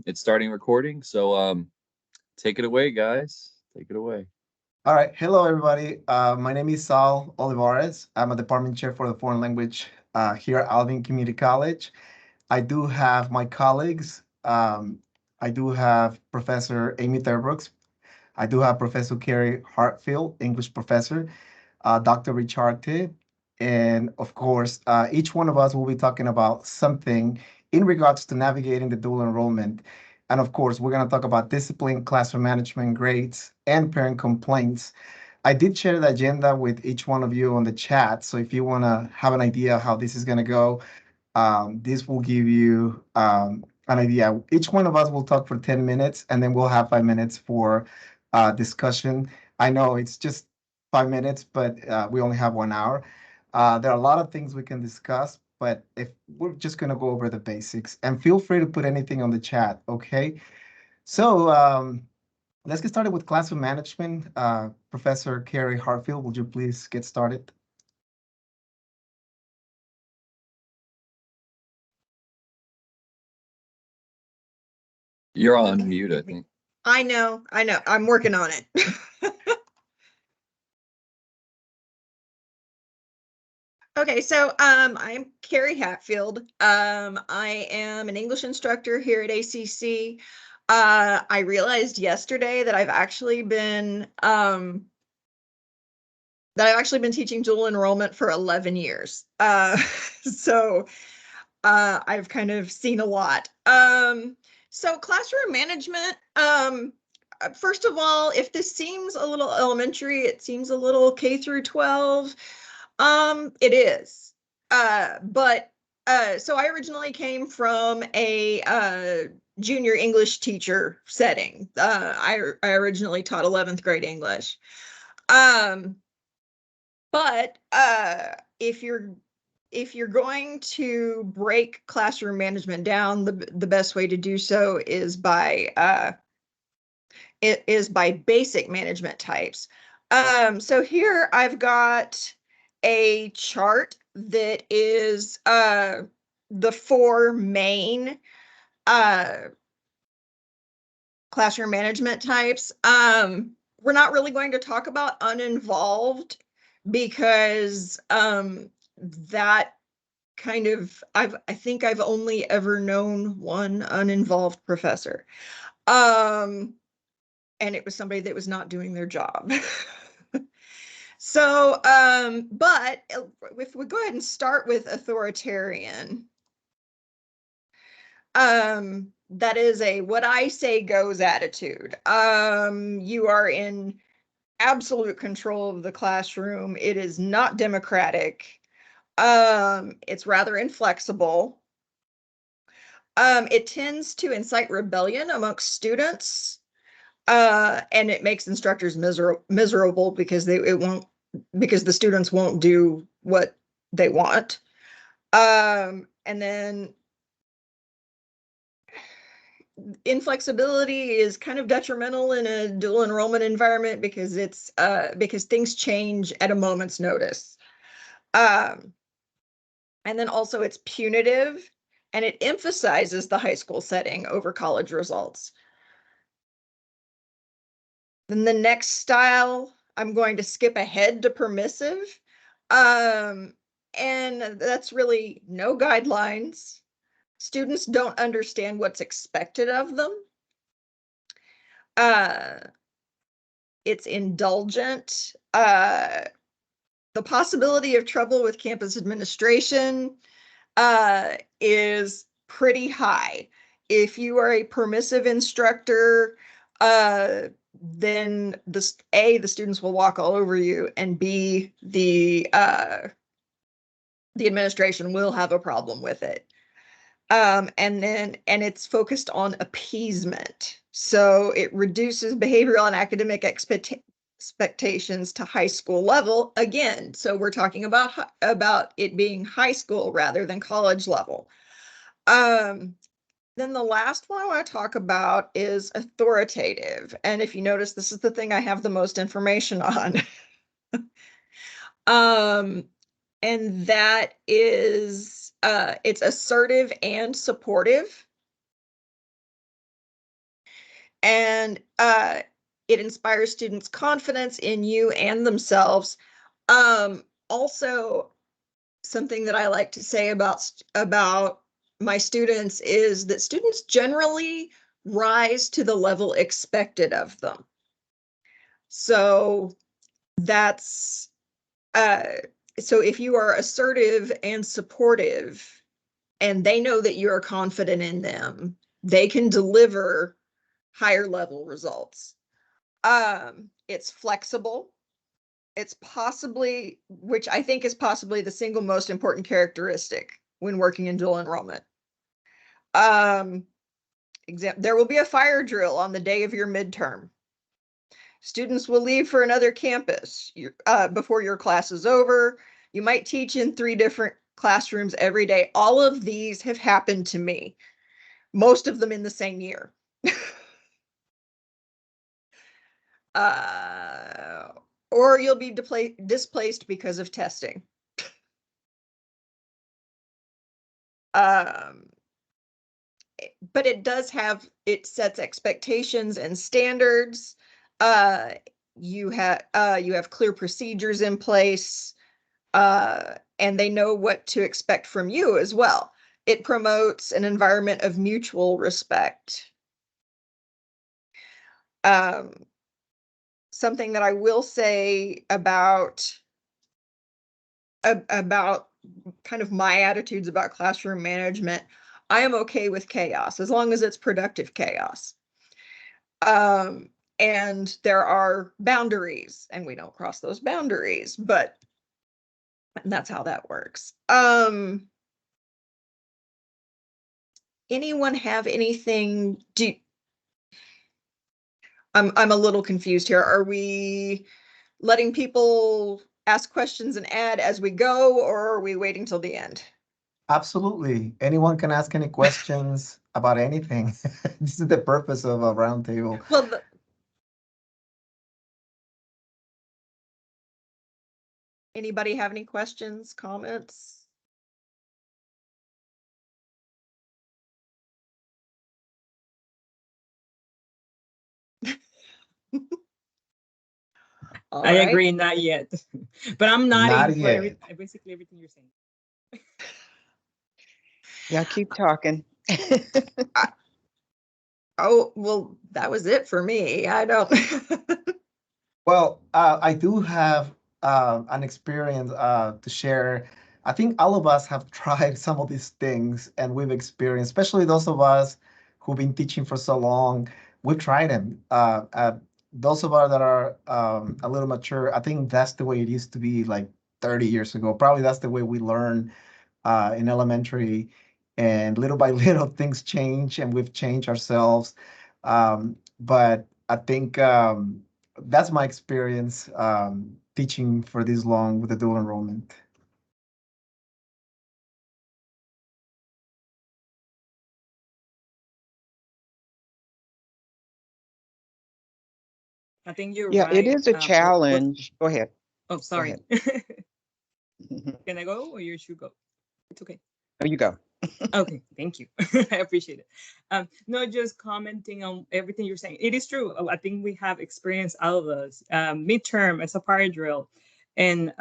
It's starting recording, so take it away, guys. Take it away. All right. Hello, everybody. My name is Sal Olivares. I'm a department chair for the foreign language here at Alvin Community College. I do have my colleagues. I do have Professor Amy Thurbrooks. I do have Professor Carrie Hartfield, English professor, Dr. Richard Tibb, and of course, each one of us will be talking about something in regards to navigating the dual enrollment. And of course, we're going to talk about discipline, classroom management, grades, and parent complaints. I did share the agenda with each one of you on the chat. So if you want to have an idea how this is going to go, this will give you an idea. Each one of us will talk for 10 minutes and then we'll have 5 minutes for discussion. I know it's just 5 minutes, but we only have 1 hour. There are a lot of things we can discuss, but if we're just going to go over the basics and feel free to put anything on the chat, okay? So let's get started with classroom management. Professor Carrie Hartfield, would you please get started? You're on Okay. mute, I think. I know. I'm working on it. Okay, so I'm Carrie Hatfield. I am an English instructor here at ACC. I realized yesterday that I've actually been teaching dual enrollment for 11 years. So I've kind of seen a lot. So classroom management, first of all, if this seems a little elementary, it seems a little K through 12. It is. So I originally came from a junior English teacher setting. I originally taught 11th grade English. But if you're going to break classroom management down, the best way to do so is by basic management types. So here I've got a chart that is the four main classroom management types. We're not really going to talk about uninvolved because that kind of I think I've only ever known one uninvolved professor. And it was somebody that was not doing their job. So, but if we go ahead and start with authoritarian, that is a what I say goes attitude. You are in absolute control of the classroom. It is not democratic. It's rather inflexible. It tends to incite rebellion amongst students, and it makes instructors miserable because the students won't do what they want. And then inflexibility is kind of detrimental in a dual enrollment environment because because things change at a moment's notice. Um, and then also it's punitive and it emphasizes the high school setting over college results. Then the next style, I'm going to skip ahead to permissive. Um, and that's really no guidelines. Students don't understand what's expected of them. Uh, it's indulgent. The possibility of trouble with campus administration is pretty high. If you are a permissive instructor, then the students will walk all over you, and B, the administration will have a problem with it. And it's focused on appeasement. So it reduces behavioral and academic expectations to high school level again. So we're talking about it being high school rather than college level. Then the last one I want to talk about is authoritative. And if you notice, this is the thing I have the most information on. um, and that is it's assertive and supportive. and it inspires students' confidence in you and themselves. Also, something that I like to say about my students is that students generally rise to the level expected of them. So that's so if you are assertive and supportive and they know that you're confident in them, they can deliver higher level results. It's flexible. It's possibly, which I think is possibly the single most important characteristic when working in dual enrollment. There will be a fire drill on the day of your midterm. Students will leave for another campus before your class is over. You might teach in 3 different classrooms every day. All of these have happened to me, most of them in the same year. Or you'll be displaced because of testing. But it sets expectations and standards. You have clear procedures in place, and they know what to expect from you as well. It promotes an environment of mutual respect. Something that I will say about kind of my attitudes about classroom management, I am okay with chaos as long as it's productive chaos. And there are boundaries and we don't cross those boundaries, but that's how that works. Anyone have anything? I'm a little confused here. Are we letting people ask questions and add as we go, or are we waiting till the end? Absolutely. Anyone can ask any questions about anything. This is the purpose of a roundtable. Well, anybody have any questions, comments? All I right. agree, not yet. But I'm Not nodding for yet. basically everything you're saying. Yeah, keep talking. Oh, well, that was it for me. I don't. Well, I do have an experience to share. I think all of us have tried some of these things and we've experienced, especially those of us who've been teaching for so long, we've tried them. Those of us that are a little mature, I think that's the way it used to be like 30 years ago. Probably that's the way we learn in elementary. And little by little, things change and we've changed ourselves. But I think that's my experience teaching for this long with the dual enrollment. I think you're Yeah, it right. is a challenge. Go ahead. Oh, sorry. ahead. Can I go or you should go? It's okay. Oh, you go. Okay, thank you. I appreciate it. No, just commenting on everything you're saying. It is true. I think we have experienced all of us midterm as a fire drill, and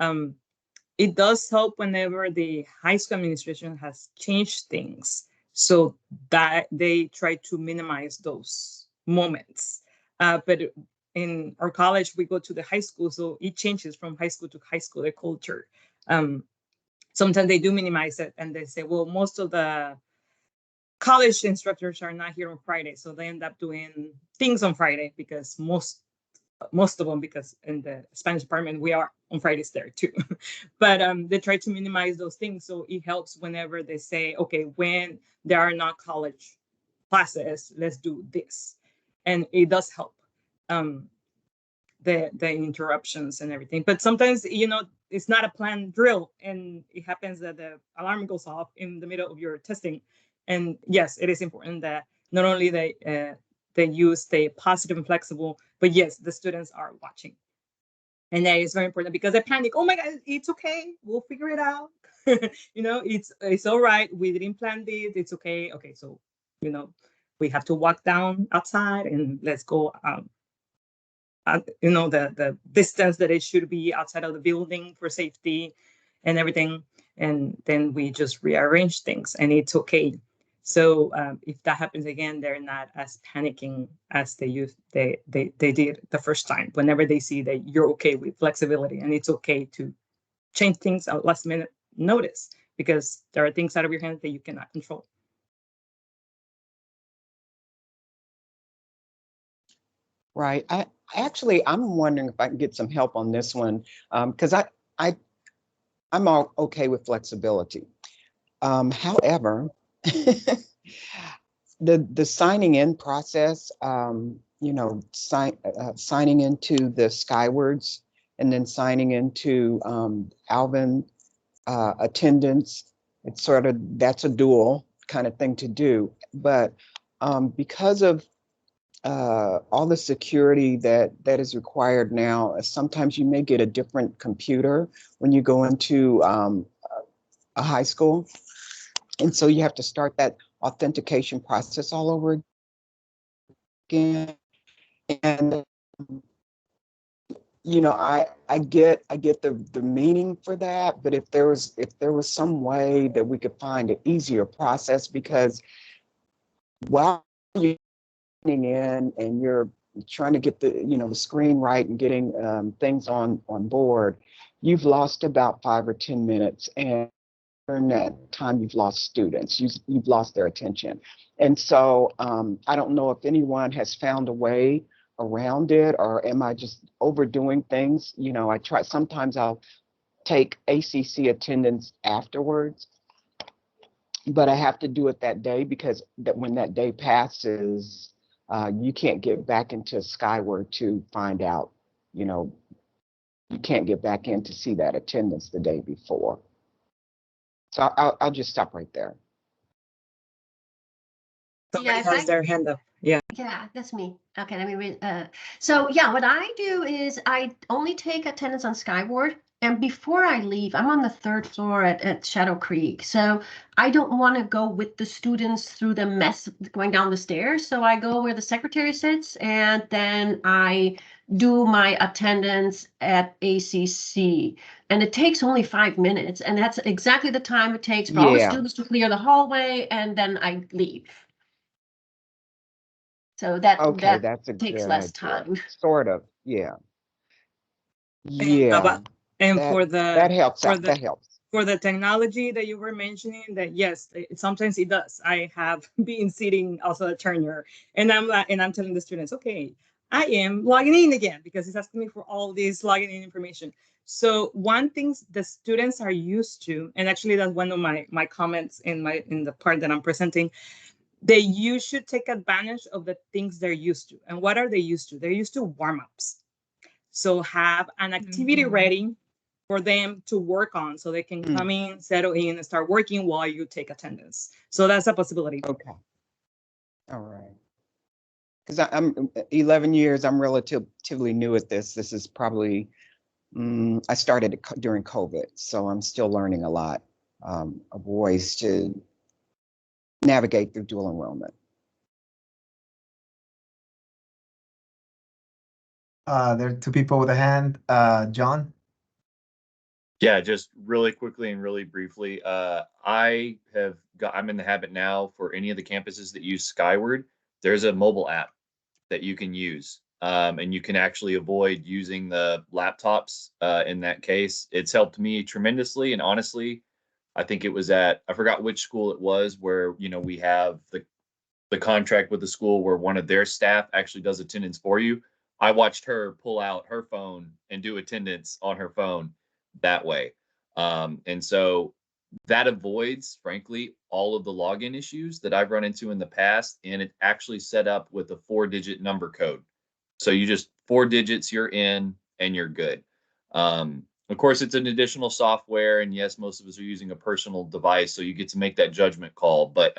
it does help whenever the high school administration has changed things so that they try to minimize those moments. But in our college, we go to the high school, so it changes from high school to high school, the culture. Sometimes they do minimize it and they say, well, most of the college instructors are not here on Friday, so they end up doing things on Friday because most of them, because in the Spanish department we are on Fridays there too. But they try to minimize those things, so it helps whenever they say, okay, when there are not college classes, let's do this, and it does help. The interruptions and everything. But sometimes, it's not a planned drill and it happens that the alarm goes off in the middle of your testing. And yes, it is important that not only they use stay positive and flexible, but yes, the students are watching. And that is very important because they panic. Oh my God, it's okay. We'll figure it out. It's all right. We didn't plan this. It's okay. Okay, so we have to walk down outside and let's go the distance that it should be outside of the building for safety and everything. And then we just rearrange things, and it's okay. So if that happens again, they're not as panicking as they did the first time. Whenever they see that you're okay with flexibility and it's okay to change things at last minute notice, because there are things out of your hands that you cannot control. Right. I'm wondering if I can get some help on this one, because I'm all okay with flexibility. However, the signing in process, signing into the Skywards and then signing into Alvin attendance, that's a dual kind of thing to do. But because of all the security that is required now, sometimes you may get a different computer when you go into a high school. And so you have to start that authentication process all over again. And I get the meaning for that, but if there was some way that we could find an easier process, because while you're in and you're trying to get the screen right and getting things on board, you've lost about 5 or 10 minutes, and during that time you've lost students, you've lost their attention. And so I don't know if anyone has found a way around it, or am I just overdoing things? Sometimes I'll take ACC attendance afterwards, but I have to do it that day, because when that day passes, you can't get back into Skyward to find out, you can't get back in to see that attendance the day before. So I'll just stop right there. Somebody has their hand up. Yeah. Yeah, that's me. Okay, let me read. So yeah, what I do is I only take attendance on Skyward, and before I leave, I'm on the 3rd floor at Shadow Creek. So I don't want to go with the students through the mess going down the stairs. So I go where the secretary sits, and then I do my attendance at ACC. And it takes only 5 minutes, and that's exactly the time it takes for all the students to clear the hallway, and then I leave. So that takes less time. Sort of, yeah. And that helps out. That helps. For the technology that you were mentioning, that yes, sometimes it does. I have been sitting also at Turner, and I'm telling the students, okay, I am logging in again, because it's asking me for all this logging in information. So one thing the students are used to, and actually that's one of my comments in the part that I'm presenting, that you should take advantage of the things they're used to. And what are they used to? They're used to warm-ups. So have an activity ready for them to work on, so they can come in, settle in, and start working while you take attendance. So that's a possibility. Okay. All right. Because I'm 11 years, I'm relatively new at this. This is probably, I started during COVID, so I'm still learning a lot of ways to navigate through dual enrollment. There are 2 people with a hand. John? Yeah, just really quickly and really briefly. I'm in the habit now, for any of the campuses that use Skyward, there's a mobile app that you can use. And you can actually avoid using the laptops in that case. It's helped me tremendously. And honestly, I think it was I forgot which school it was, where, we have the contract with the school where one of their staff actually does attendance for you. I watched her pull out her phone and do attendance on her phone that way. And so that avoids, frankly, all of the login issues that I've run into in the past. And it actually set up with a 4-digit number code. So you just 4 digits, you're in, and you're good. Of course, it's an additional software, and yes, most of us are using a personal device, so you get to make that judgment call. But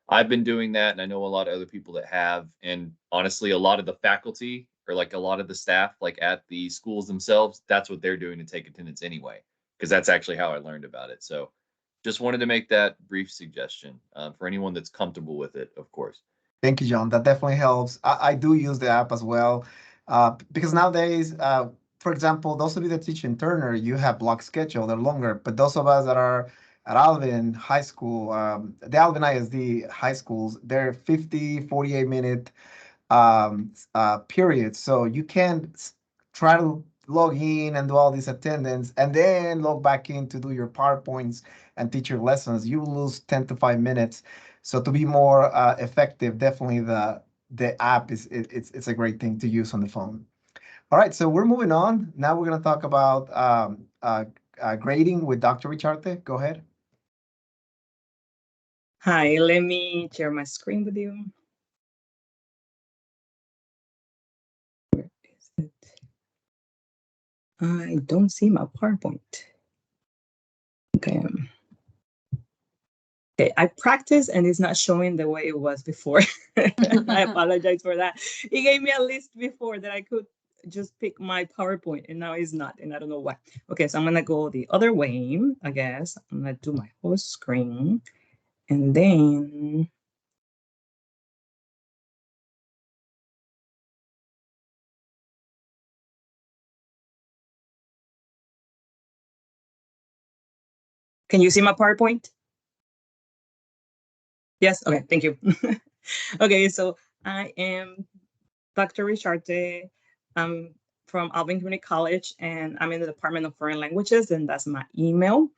I've been doing that, and I know a lot of other people that have. And honestly, a lot of the faculty, or like a lot of the staff, like at the schools themselves, that's what they're doing to take attendance anyway, because that's actually how I learned about it. So just wanted to make that brief suggestion for anyone that's comfortable with it, of course. Thank you, John. That definitely helps. I do use the app as well, because nowadays, for example, those of you that teach in Turner, you have block schedule, they're longer. But those of us that are at Alvin High School, the Alvin ISD high schools, they're 50, 48-minute period. So you can try to log in and do all this attendance and then log back in to do your PowerPoints and teach your lessons. You will lose 10 to 5 minutes. So to be more effective, definitely the app it's a great thing to use on the phone. All right, so we're moving on. Now we're going to talk about grading with Dr. Richarte. Go ahead. Hi, let me share my screen with you. Where is it? I don't see my PowerPoint. Okay. Okay, I practiced and it's not showing the way it was before. I apologize for that. It gave me a list before that I could just pick my PowerPoint and now it's not, and I don't know why. Okay, so I'm gonna go the other way, I guess. I'm gonna do my whole screen and then can you see my PowerPoint? Yes, okay, thank you. Okay, so I am Dr. Richarte. I'm from Alvin Community College and I'm in the Department of Foreign Languages, and that's my email.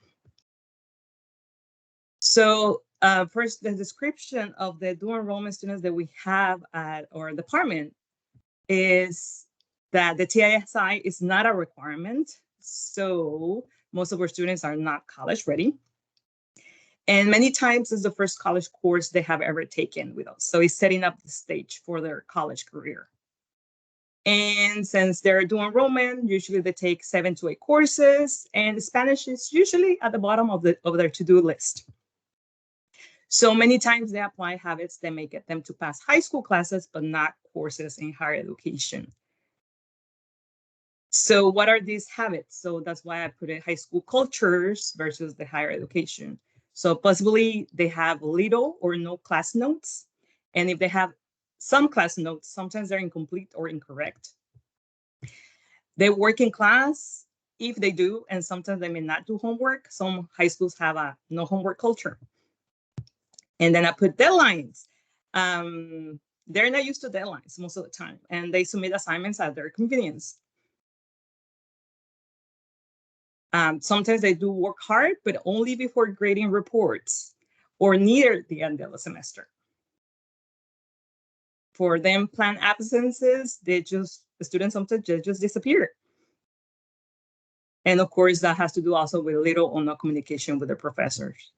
So first, the description of the dual enrollment students that we have at our department is that the TISI is not a requirement. So most of our students are not college ready. And many times it's the first college course they have ever taken with us. So it's setting up the stage for their college career. And since they're dual enrollment, usually they take 7 to 8 courses, and Spanish is usually at the bottom of their to-do list. So many times they apply habits that may get them to pass high school classes, but not courses in higher education. So what are these habits? So that's why I put it high school cultures versus the higher education. So possibly they have little or no class notes. And if they have some class notes, sometimes they're incomplete or incorrect. They work in class if they do, and sometimes they may not do homework. Some high schools have a no homework culture. And then I put deadlines. They're not used to deadlines most of the time, and they submit assignments at their convenience. Sometimes they do work hard, but only before grading reports or near the end of the semester. For them, planned absences, the students sometimes just disappear. And of course, that has to do also with little or no communication with the professors.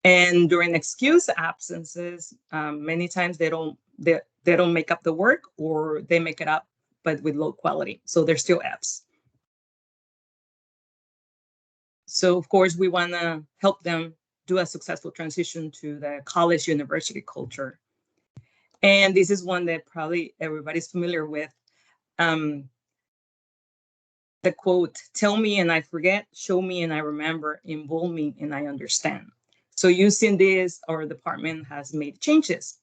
And during excused absences, many times they don't make up the work, or they make it up, but with low quality. So they're still Fs. So of course, we want to help them do a successful transition to the college university culture. And this is one that probably everybody's familiar with. The quote, "Tell me and I forget, show me and I remember, involve me and I understand." So using this, our department has made changes.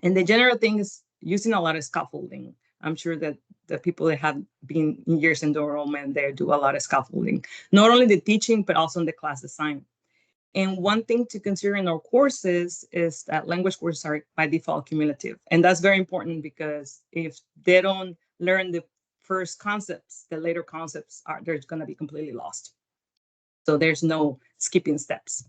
And the general thing is using a lot of scaffolding. I'm sure that the people that have been in years in the enrollment, they do a lot of scaffolding, not only the teaching, but also in the class design. And one thing to consider in our courses is that language courses are by default cumulative. And that's very important, because if they don't learn the first concepts, the later concepts they're going to be completely lost. So there's no skipping steps.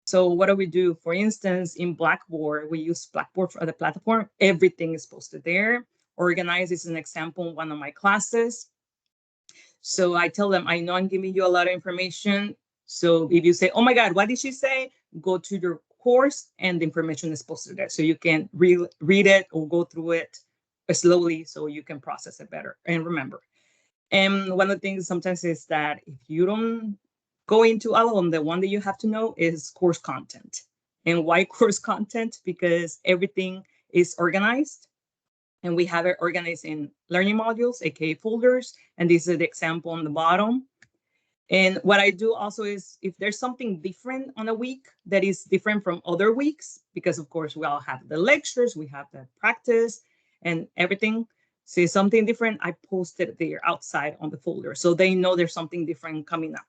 So what do we do? For instance, in Blackboard, we use Blackboard for the platform. Everything is posted there. Organize is an example in one of my classes. So I tell them, I know I'm giving you a lot of information. So if you say, oh my God, what did she say? Go to your course and the information is posted there. So you can read it or go through it slowly so you can process it better and remember. And one of the things sometimes is that if you don't go into all of them, the one that you have to know is course content. And why course content? Because everything is organized. And we have it organized in learning modules, aka folders. And this is the example on the bottom. And what I do also is if there's something different on a week that is different from other weeks, because of course we all have the lectures, we have the practice and everything. See something different, I post it there outside on the folder. So they know there's something different coming up.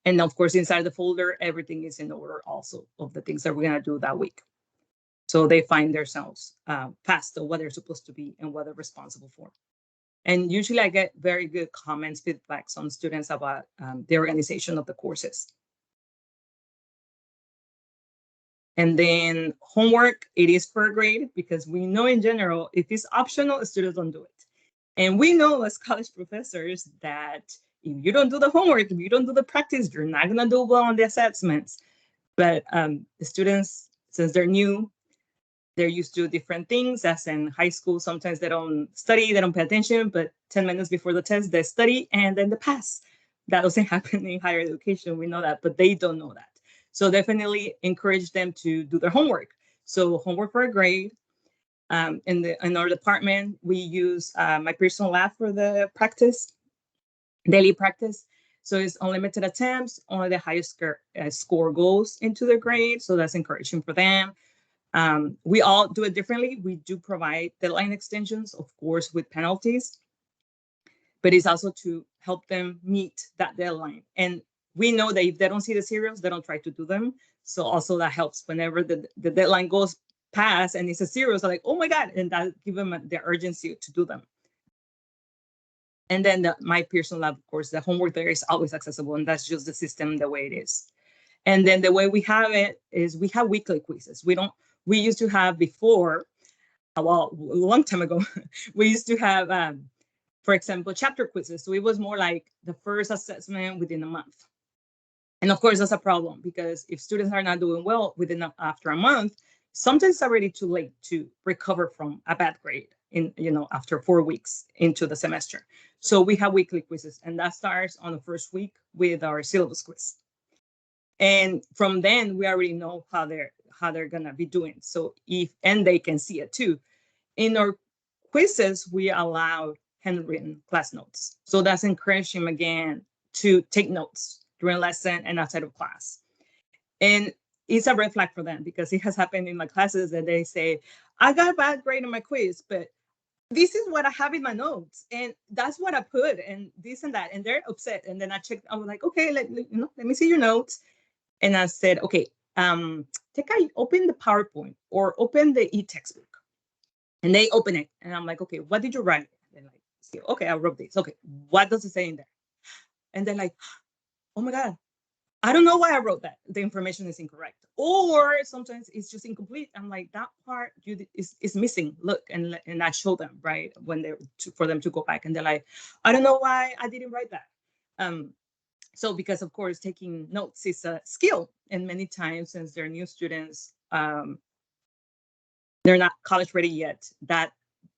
And of course, inside the folder, everything is in order also of the things that we're gonna do that week. So they find themselves fast on what they're supposed to be and what they're responsible for. And usually I get very good comments, feedbacks on students about the organization of the courses. And then homework, it is per grade because we know in general, if it's optional, students don't do it. And we know as college professors that if you don't do the homework, if you don't do the practice, you're not gonna do well on the assessments. But the students, since they're new, they're used to different things. As in high school, sometimes they don't study, they don't pay attention, but 10 minutes before the test, they study and then they pass. That doesn't happen in higher education, we know that, but they don't know that. So definitely encourage them to do their homework. So homework for a grade. In our department, we use my personal lab for the practice, daily practice. So it's unlimited attempts, only the highest score goes into the grade. So that's encouraging for them. We all do it differently. We do provide deadline extensions, of course, with penalties, but it's also to help them meet that deadline. And we know that if they don't see the serials, they don't try to do them. So also that helps whenever the deadline goes past and it's a serial, so like, oh my God, and that give them the urgency to do them. And then my personal lab, of course, the homework there is always accessible, and that's just the system the way it is. And then the way we have it is we have weekly quizzes. We used to have before, well, a long time ago, we used to have, for example, chapter quizzes. So it was more like the first assessment within a month. And of course, that's a problem because if students are not doing well after a month, sometimes it's already too late to recover from a bad grade after 4 weeks into the semester. So we have weekly quizzes, and that starts on the first week with our syllabus quiz. And from then we already know how they're gonna be doing. So and they can see it too. In our quizzes, we allow handwritten class notes. So that's encouraging them again to take notes during lesson and outside of class. And it's a red flag for them because it has happened in my classes that they say, I got a bad grade on my quiz, but this is what I have in my notes, and that's what I put, and this and that, and they're upset. And then I was like, okay, let me see your notes. And I said, okay, open the PowerPoint or open the e-textbook. And they open it. And I'm like, okay, what did you write? And like, okay, I wrote this. Okay, what does it say in there? And they're like, oh my God, I don't know why I wrote that. The information is incorrect. Or sometimes it's just incomplete. I'm like, that part is missing. Look, and I show them, right, for them to go back. And they're like, I don't know why I didn't write that. So because of course, taking notes is a skill. And many times since they're new students, they're not college ready yet. That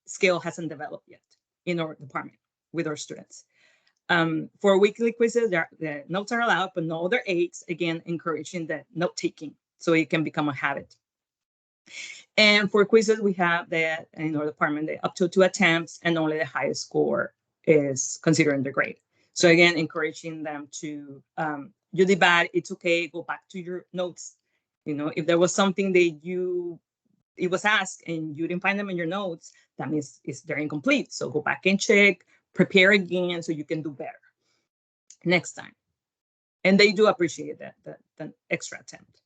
skill hasn't developed yet in our department with our students. For weekly quizzes, the notes are allowed, but no other aids, again, encouraging the note taking so it can become a habit. And for quizzes, we have that in our department, up to 2 attempts, and only the highest score is considered the grade. So again, encouraging them to, you did bad, it's okay, go back to your notes. If there was something that it was asked and you didn't find them in your notes, that means they're incomplete. So go back and check, prepare again so you can do better next time. And they do appreciate that, the extra attempt.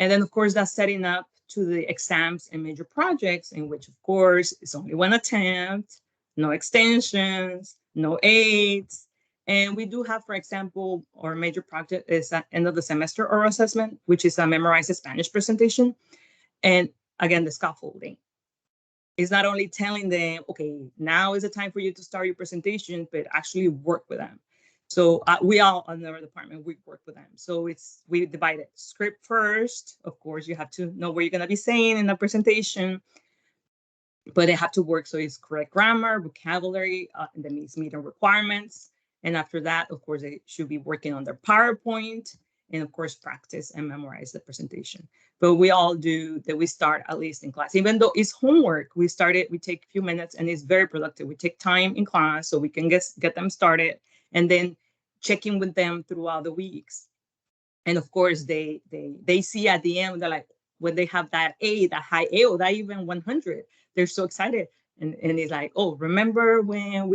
And then of course, that's setting up to the exams and major projects, in which of course it's only 1 attempt, no extensions, no aids. And we do have, for example, our major project is at end of the semester oral assessment, which is a memorized Spanish presentation. And again, the scaffolding is not only telling them, okay, now is the time for you to start your presentation, but actually work with them. So we all in our department, we work with them. So we divide it. Script first, of course, you have to know what you're gonna be saying in the presentation, but they have to work so it's correct grammar, vocabulary, and then it's meeting requirements. And after that, of course, they should be working on their PowerPoint, and of course, practice and memorize the presentation. But we all do that. We start at least in class, even though it's homework. We take a few minutes, and it's very productive. We take time in class so we can get them started, and then checking with them throughout the weeks. And of course, they see at the end, they're like, when they have that A, that high A, or that even 100, they're so excited. And it's like, oh, remember when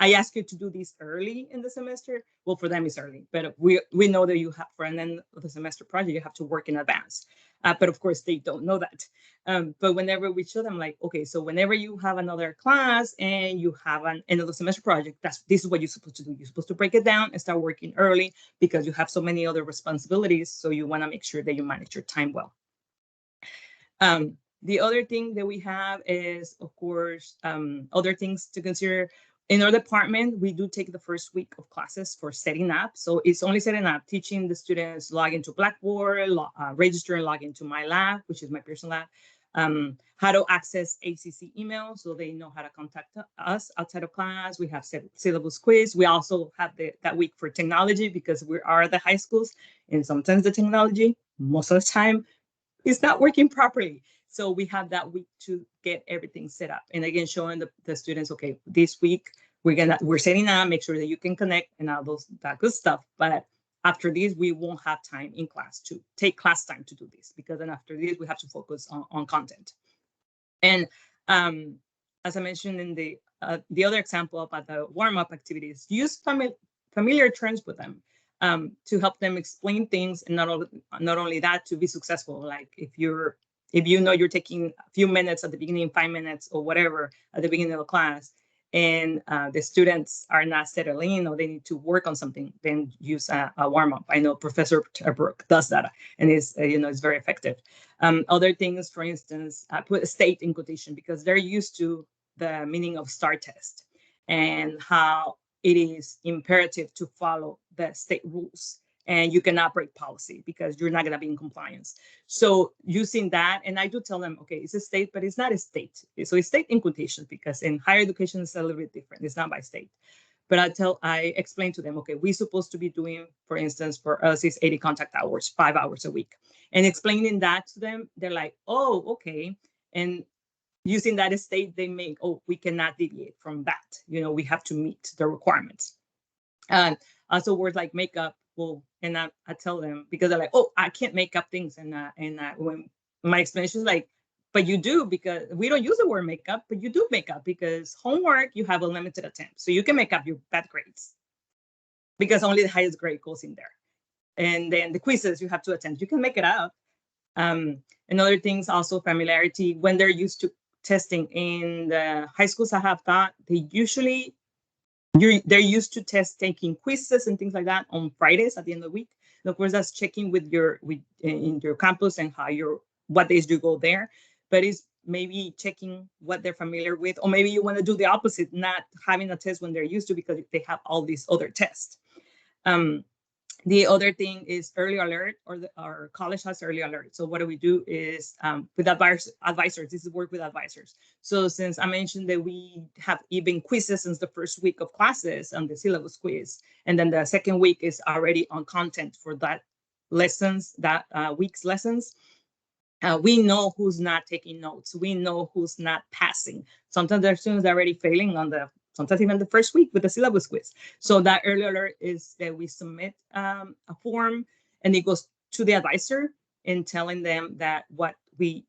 I asked you to do this early in the semester? Well, for them, it's early, but we know that you have, for an end of the semester project, you have to work in advance. But of course, they don't know that. But whenever we show them, like, okay, so whenever you have another class and you have an end of the semester project, this is what you're supposed to do. You're supposed to break it down and start working early because you have so many other responsibilities. So you want to make sure that you manage your time well. The other thing that we have is, of course, other things to consider. In our department, we do take the first week of classes for setting up. So it's only setting up, teaching the students log into Blackboard, register and log into my lab, which is my personal lab, how to access ACC email so they know how to contact us outside of class. We have syllabus quiz. We also have that week for technology because we are the high schools, and sometimes the technology, most of the time, is not working properly. So we have that week to get everything set up. And again, showing the students, okay, this week we're setting up, make sure that you can connect and all that good stuff. But after this, we won't have time in class to take class time to do this, because then after this, we have to focus on content. And as I mentioned in the other example about the warm-up activities, use familiar terms with them to help them explain things, and not only that, to be successful. Like if you know you're taking a few minutes at the beginning, 5 minutes or whatever at the beginning of the class, and the students are not settling in or they need to work on something, then use a warm-up. I know Professor Brooke does that, and it's very effective. Other things, for instance, put state in quotation because they're used to the meaning of STAR test and how it is imperative to follow the state rules, and you cannot break policy because you're not going to be in compliance. So using that, and I do tell them, okay, it's a state, but it's not a state. So it's state in quotations because in higher education, it's a little bit different. It's not by state. But I explain to them, okay, we're supposed to be doing, for instance, for us, it's 80 contact hours, 5 hours a week. And explaining that to them, they're like, oh, okay. And using that state, they make, oh, we cannot deviate from that. We have to meet the requirements. And also words like makeup, well, and I tell them, because they're like, oh, I can't make up things. And when my explanation is like, but you do, because we don't use the word makeup, but you do make up because homework, you have a limited attempt. So you can make up your bad grades because only the highest grade goes in there. And then the quizzes, you have to attempt. You can make it up. And other things, also familiarity. When they're used to testing in the high schools, I have thought they're used to taking quizzes and things like that on Fridays at the end of the week. And of course, that's checking in your campus and what days do you go there. But it's maybe checking what they're familiar with, or maybe you want to do the opposite, not having a test when they're used to because they have all these other tests. The other thing is early alert, our college has early alert. So what do we do is with advisors, this is work with advisors. So since I mentioned that we have even quizzes since the first week of classes on the syllabus quiz, and then the second week is already on content for that week's lessons. We know who's not taking notes. We know who's not passing. Sometimes there are students that are already failing sometimes even the first week with the syllabus quiz. So that early alert is that we submit a form, and it goes to the advisor in telling them that what we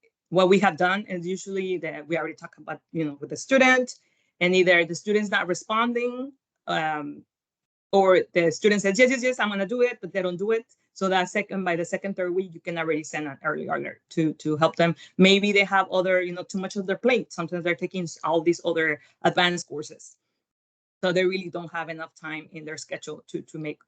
have done is usually that we already talked about, with the student, and either the student's not responding, or the student says, yes, I'm going to do it, but they don't do it. So by the second, third week, you can already send an early alert to help them. Maybe they have other, too much on their plate. Sometimes they're taking all these other advanced courses. So they really don't have enough time in their schedule to make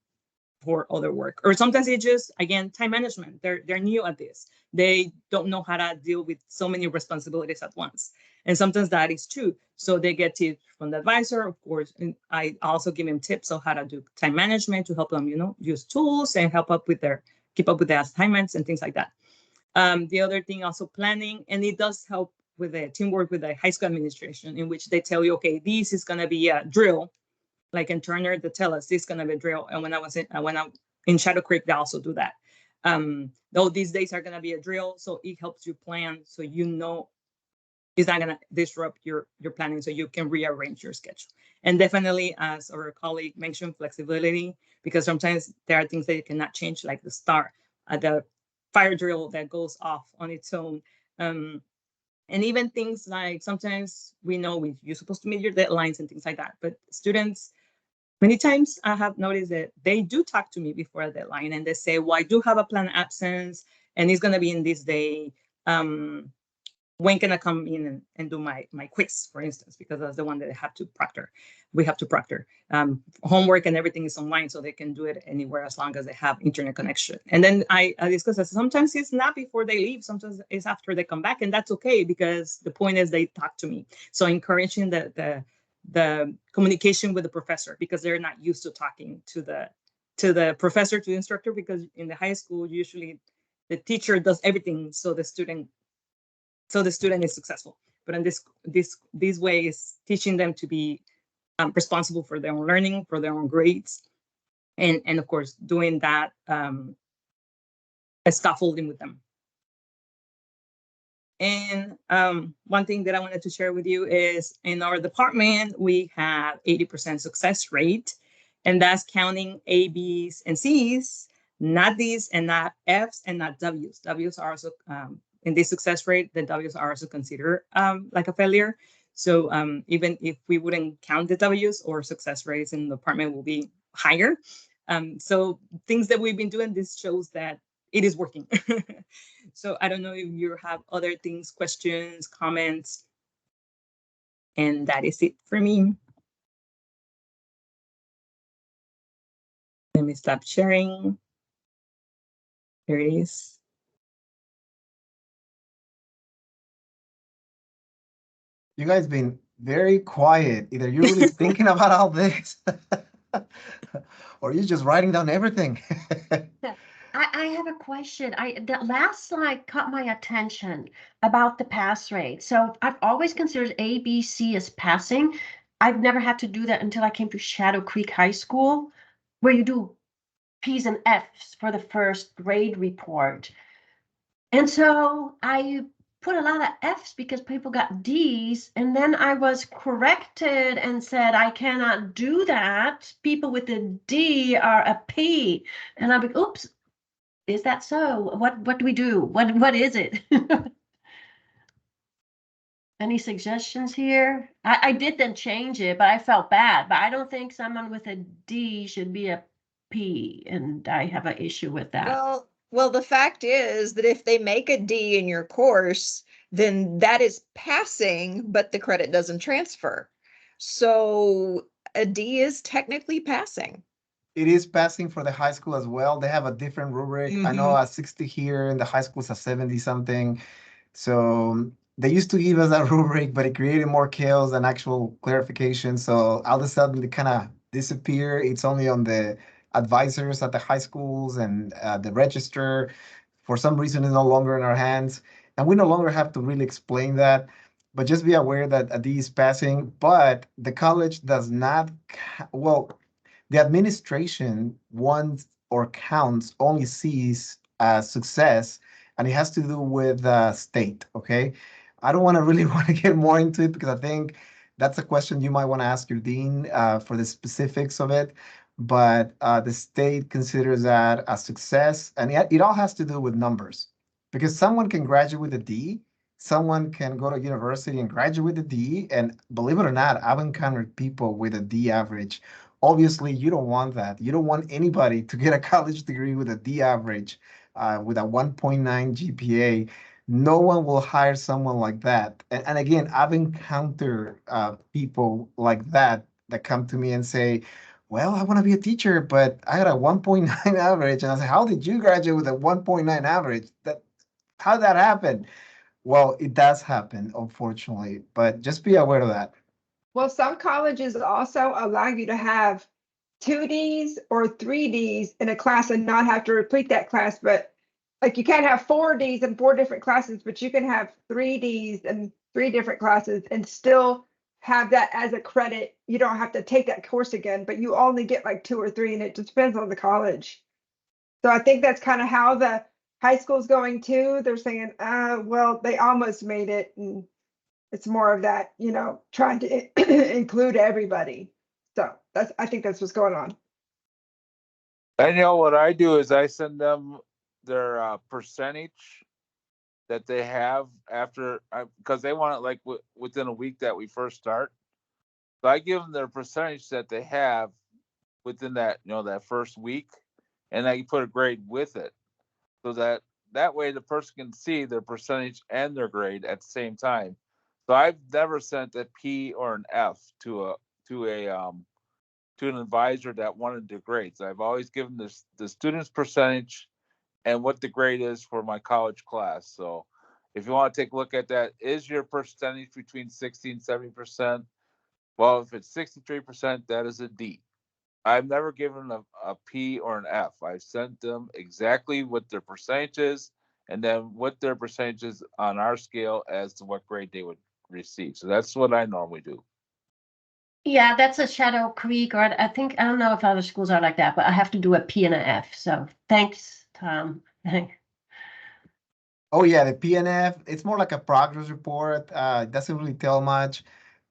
for other work. Or sometimes it's just, again, time management. They're new at this. They don't know how to deal with so many responsibilities at once. And sometimes that is true. So they get tips from the advisor, of course. And I also give them tips on how to do time management to help them, use tools and keep up with their assignments and things like that. The other thing, also planning, and it does help with the teamwork with the high school administration, in which they tell you, okay, this is going to be a drill. Like in Turner, they tell us this is going to be a drill. And when I'm in Shadow Creek, they also do that. Though these days are going to be a drill, so it helps you plan, so it's not gonna disrupt your planning, so you can rearrange your schedule. And definitely, as our colleague mentioned, flexibility, because sometimes there are things that you cannot change, like the fire drill that goes off on its own. And even things like sometimes we know you're supposed to meet your deadlines and things like that, but students, many times I have noticed that they do talk to me before a deadline and they say, well, I do have a planned absence and it's going to be in this day. When can I come in and do my quiz, for instance, because that's the one that I have to proctor. We have to proctor. Homework and everything is online, so they can do it anywhere as long as they have internet connection. And then I discuss that sometimes it's not before they leave, sometimes it's after they come back, and that's okay, because the point is they talk to me. So encouraging the communication with the professor, because they're not used to talking to the professor, to the instructor, because in the high school, usually the teacher does everything so the student is successful. But in this way is teaching them to be responsible for their own learning, for their own grades, and of course doing that scaffolding with them. And one thing that I wanted to share with you is in our department, we have 80% success rate, and that's counting A, B's, and C's, not D's and not F's and not W's. W's are also, in this success rate, the W's are also considered like a failure. So even if we wouldn't count the W's, or success rates in the department will be higher. So things that we've been doing, this shows that it is working. So I don't know if you have other things, questions, comments, and that is it for me. Let me stop sharing. There it is. You guys been very quiet. Either you're really thinking about all this, or you're just writing down everything. I have a question. The last slide caught my attention about the pass rate. So I've always considered A, B, C as passing. I've never had to do that until I came to Shadow Creek High School, where you do P's and F's for the first grade report. And so I put a lot of F's because people got D's, and then I was corrected and said, I cannot do that. People with a D are a P. And I'm like, oops. Is that so? What do we do? What is it? Any suggestions here? I did then change it, but I felt bad. But I don't think someone with a D should be a P, and I have an issue with that. Well, the fact is that if they make a D in your course, then that is passing, but the credit doesn't transfer. So a D is technically passing. It is passing for the high school as well. They have a different rubric. I know a 60 here, and the high school is a 70 something. So they used to give us that rubric, but it created more chaos than actual clarification. So all of a sudden, they kind of disappear. It's only on the advisors at the high schools and the register. For some reason, it's no longer in our hands. And we no longer have to really explain that. But just be aware that a D is passing, but the college does not, well, the administration wants or counts only C's as success, and it has to do with state, okay? I don't want to really want to get more into it because I think that's a question you might want to ask your dean for the specifics of it. But the state considers that a success, and it all has to do with numbers, because someone can graduate with a D, someone can go to university and graduate with a D, and believe it or not, I've encountered people with a D average. Obviously, you don't want that. You don't want anybody to get a college degree with a D average, with a 1.9 GPA. No one will hire someone like that. And again, I've encountered people like that come to me and say, well, I want to be a teacher, but I had a 1.9 average. And I said, how did you graduate with a 1.9 average? How did that happen? Well, it does happen, unfortunately, but just be aware of that. Well, some colleges also allow you to have 2Ds or 3Ds in a class and not have to repeat that class. But like you can't have 4Ds in 4 different classes, but you can have 3Ds in 3 different classes and still have that as a credit. You don't have to take that course again, but you only get like 2 or 3, and it just depends on the college. So I think that's kind of how the high school's going too. They're saying, well, they almost made it. And It's more of that, trying to include everybody. So I think that's what's going on. I know what I do is I send them their percentage that they have after, because they want it like within a week that we first start. So I give them their percentage that they have within that, that first week, and I put a grade with it, so that way the person can see their percentage and their grade at the same time. So I've never sent a P or an F to an advisor that wanted the grades. I've always given the student's percentage and what the grade is for my college class. So if you want to take a look at that, is your percentage between 60 and 70%? Well, if it's 63%, that is a D. I've never given a P or an F. I've sent them exactly what their percentage is, and then what their percentage is on our scale as to what grade they would receive. So that's what I normally do. Yeah, that's a Shadow Creek, or I think, I don't know if other schools are like that, but I have to do a P and a F. So thanks, Tom. Oh yeah, the PNF, it's more like a progress report. It doesn't really tell much.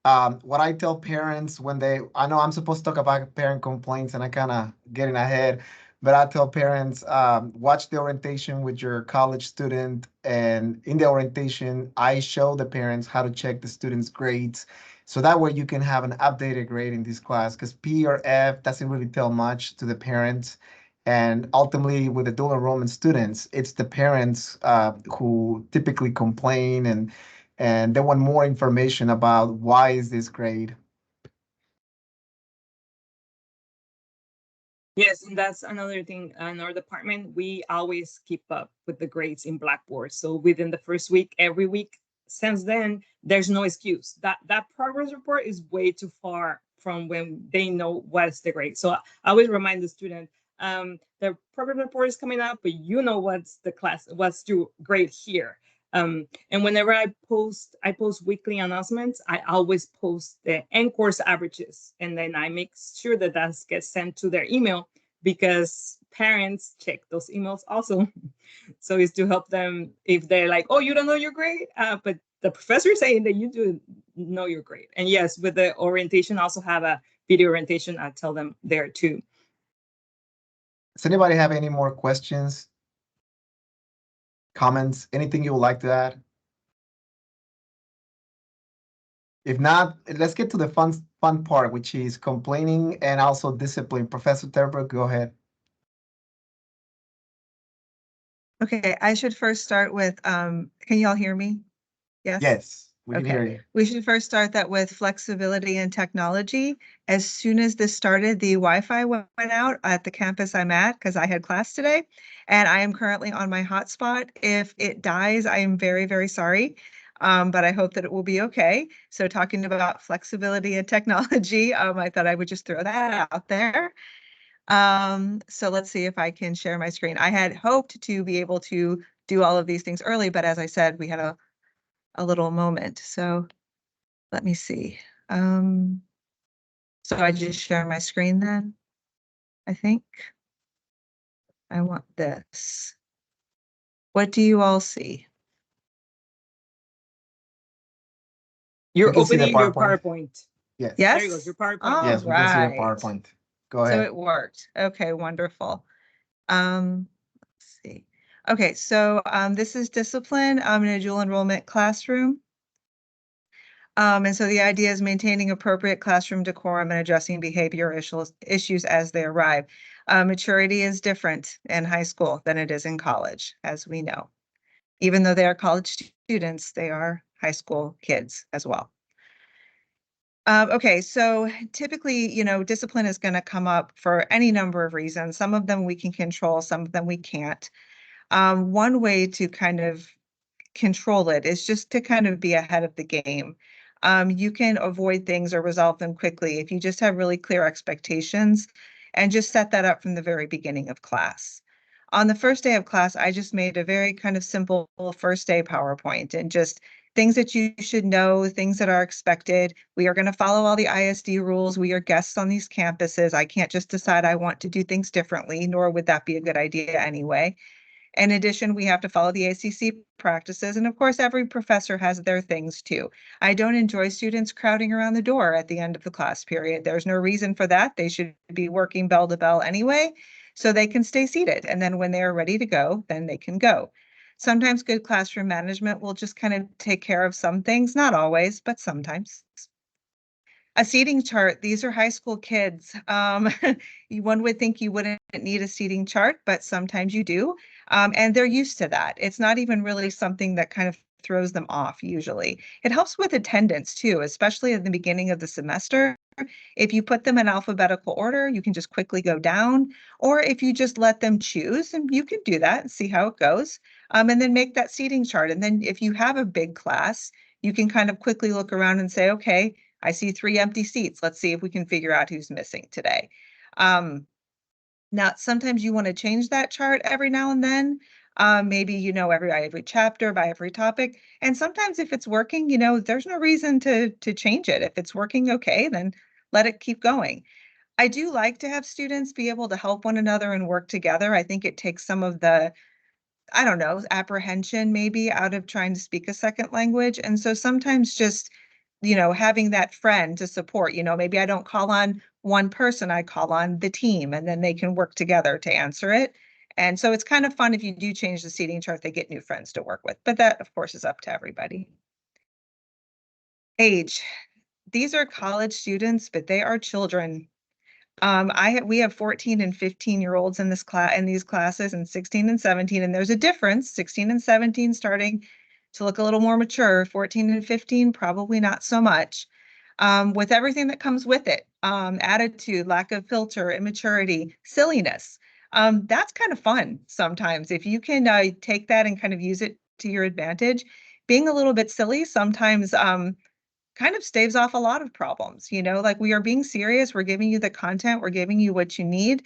What I tell parents when I know I'm supposed to talk about parent complaints and I kind of getting ahead, but I tell parents, watch the orientation with your college student, and in the orientation, I show the parents how to check the student's grades. So that way you can have an updated grade in this class, because P or F doesn't really tell much to the parents. And ultimately, with the dual enrollment students, it's the parents who typically complain, and they want more information about why is this grade. Yes, and that's another thing in our department. We always keep up with the grades in Blackboard. So within the first week, every week since then, there's no excuse. That progress report is way too far from when they know what's the grade. So I always remind the student, the progress report is coming up, but you know what's your grade here. And whenever I post weekly announcements, I always post the end course averages, and then I make sure that gets sent to their email, because parents check those emails also. So it's to help them if they're like, oh, you don't know your grade, but the professor is saying that you do know your grade. And yes, with the orientation, I also have a video orientation. I tell them there too. Does anybody have any more questions, comments, anything you would like to add? If not, let's get to the fun part, which is complaining and also discipline. Professor Terberg, go ahead. Okay, I should first start with, can you all hear me? Yes? Yes, we can Okay. hear you. We should first start that with flexibility and technology. As soon as this started, the Wi-Fi went out at the campus I'm at, because I had class today, and I am currently on my hotspot. If it dies, I am very, very sorry, but I hope that it will be okay. So talking about flexibility and technology, I thought I would just throw that out there. So let's see if I can share my screen. I had hoped to be able to do all of these things early, but as I said, we had a little moment. So let me see. So I just share my screen then, I think. I want this. What do you all see? You're can see the opening your PowerPoint. PowerPoint. Yes. Yes? There you go, your PowerPoint. All Yes, we can see the right. PowerPoint. Go So ahead. it worked. Okay, wonderful. Let's see. Okay, so this is discipline in a dual enrollment classroom. And so the idea is maintaining appropriate classroom decorum and addressing behavior issues as they arrive. Maturity is different in high school than it is in college, as we know. Even though they are college students, they are high school kids as well. Okay, so typically, discipline is going to come up for any number of reasons. Some of them we can control, some of them we can't. One way to kind of control it is just to kind of be ahead of the game. You can avoid things or resolve them quickly if you just have really clear expectations and just set that up from the very beginning of class. On the first day of class, I just made a very kind of simple first day PowerPoint and just things that you should know, things that are expected. We are going to follow all the ISD rules. We are guests on these campuses. I can't just decide I want to do things differently, nor would that be a good idea anyway. In addition, we have to follow the ACC practices. And of course, every professor has their things too. I don't enjoy students crowding around the door at the end of the class period. There's no reason for that. They should be working bell to bell anyway, so they can stay seated. And then when they're ready to go, then they can go. Sometimes good classroom management will just kind of take care of some things, not always, but sometimes. A seating chart, these are high school kids. One would think you wouldn't need a seating chart, but sometimes you do. And they're used to that. It's not even really something that kind of throws them off usually. It helps with attendance too, especially at the beginning of the semester. If you put them in alphabetical order, you can just quickly go down, or if you just let them choose, and you can do that and see how it goes, and then make that seating chart. And then if you have a big class, you can kind of quickly look around and say, okay, I see 3 empty seats. Let's see if we can figure out who's missing today. Now, sometimes you want to change that chart every now and then. Maybe, every chapter, by every topic. And sometimes if it's working, there's no reason to change it. If it's working okay, then let it keep going. I do like to have students be able to help one another and work together. I think it takes some of the, I don't know, apprehension maybe out of trying to speak a second language. And so sometimes just, having that friend to support, maybe I don't call on one person, I call on the team, and then they can work together to answer it. And so it's kind of fun if you do change the seating chart, they get new friends to work with. But that, of course, is up to everybody. Age. These are college students, but they are children. We have 14 and 15-year-olds in these classes, and 16 and 17, and there's a difference. 16 and 17 starting to look a little more mature. 14 and 15 probably not so much. With everything that comes with it, attitude, lack of filter, immaturity, silliness. That's kind of fun sometimes if you can take that and kind of use it to your advantage. Being a little bit silly sometimes kind of staves off a lot of problems, like we are being serious, we're giving you the content, we're giving you what you need,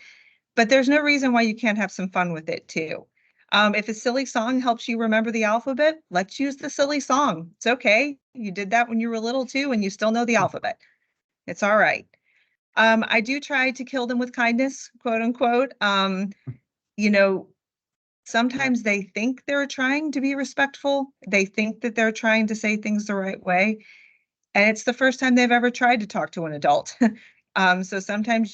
but there's no reason why you can't have some fun with it too. If a silly song helps you remember the alphabet, let's use the silly song. It's okay. You did that when you were little too, and you still know the alphabet. It's all right. I do try to kill them with kindness, quote unquote. Sometimes they think they're trying to be respectful. They think that they're trying to say things the right way. And it's the first time they've ever tried to talk to an adult. So sometimes